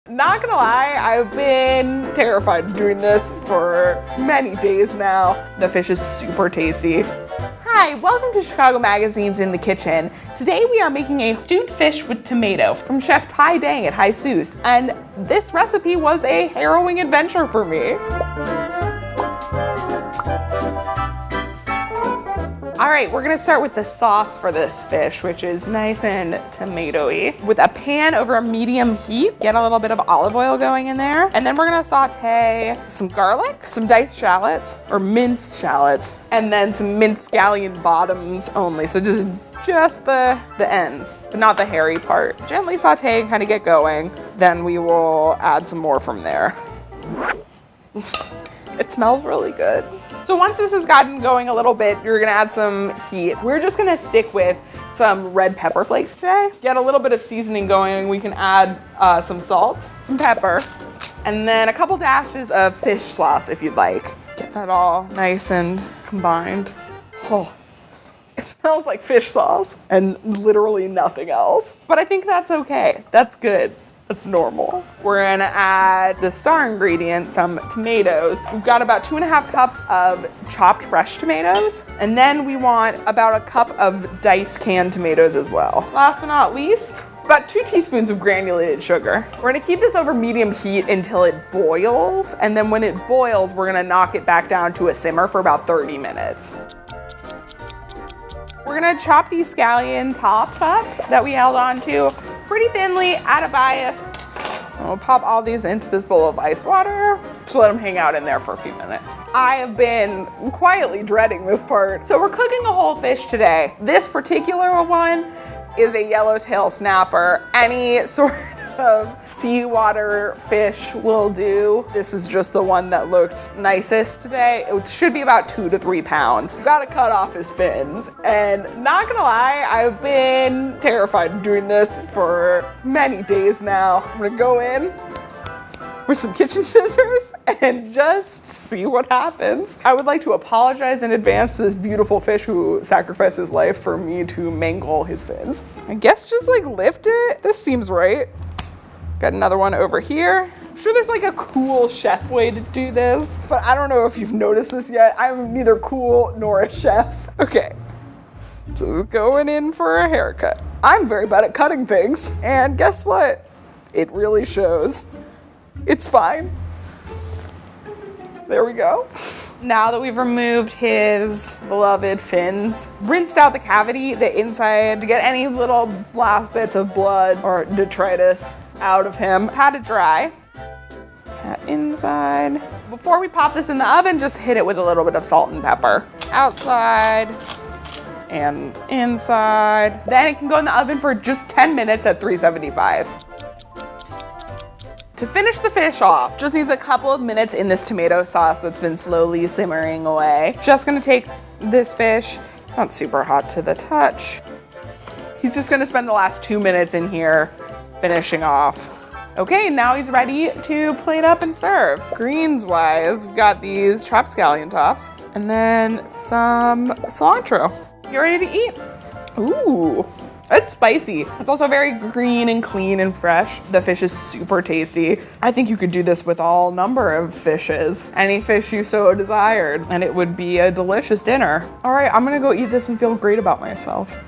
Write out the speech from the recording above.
Not gonna lie, I've been terrified of doing this for many days now. The fish is super tasty. Hi, welcome to Chicago Magazine's In the Kitchen. Today we are making a stewed fish with tomato from Chef Tai Dang at HaiSous, and this recipe was a harrowing adventure for me. All right, we're gonna start with the sauce for this fish, which is nice and tomatoey. With a pan over a medium heat, get a little bit of olive oil going in there. And then we're gonna saute some garlic, some diced shallots, or minced shallots, and then some minced scallion bottoms only. So just the ends, but not the hairy part. Gently saute and kind of get going. Then we will add some more from there. It smells really good. So once this has gotten going a little bit, you're gonna add some heat. We're just gonna stick with some red pepper flakes today. Get a little bit of seasoning going. We can add some salt, some pepper, and then a couple dashes of fish sauce if you'd like. Get that all nice and combined. Oh, it smells like fish sauce and literally nothing else. But I think that's okay. That's good. That's normal. We're gonna add the star ingredient, some tomatoes. We've got about 2.5 cups of chopped fresh tomatoes. And then we want about a cup of diced canned tomatoes as well. Last but not least, about 2 teaspoons of granulated sugar. We're gonna keep this over medium heat until it boils. And then when it boils, we're gonna knock it back down to a simmer for about 30 minutes. We're gonna chop these scallion tops up that we held on to pretty thinly at a bias. We'll pop all these into this bowl of ice water. Just let them hang out in there for a few minutes. I have been quietly dreading this part. So we're cooking a whole fish today. This particular one is a yellowtail snapper. Any sort of seawater fish will do. This is just the one that looked nicest today. It should be about 2 to 3 pounds. We've got to cut off his fins. And not gonna lie, I've been terrified of doing this for many days now. I'm gonna go in with some kitchen scissors and just see what happens. I would like to apologize in advance to this beautiful fish who sacrificed his life for me to mangle his fins. I guess just like lift it. This seems right. Got another one over here. I'm sure there's like a cool chef way to do this, but I don't know if you've noticed this yet. I'm neither cool nor a chef. Okay, just going in for a haircut. I'm very bad at cutting things, and guess what? It really shows. It's fine. There we go. Now that we've removed his beloved fins, rinsed out the cavity, the inside, to get any little last bits of blood or detritus out of him. Pat it dry. Pat inside. Before we pop this in the oven, just hit it with a little bit of salt and pepper. Outside and inside. Then it can go in the oven for just 10 minutes at 375. To finish the fish off, just needs a couple of minutes in this tomato sauce that's been slowly simmering away. Just gonna take this fish, it's not super hot to the touch. He's just gonna spend the last 2 minutes in here finishing off. Okay, now he's ready to plate up and serve. Greens wise, we've got these chopped scallion tops and then some cilantro. You ready to eat? Ooh. It's spicy. It's also very green and clean and fresh. The fish is super tasty. I think you could do this with all number of fishes. Any fish you so desired, and it would be a delicious dinner. All right, I'm gonna go eat this and feel great about myself.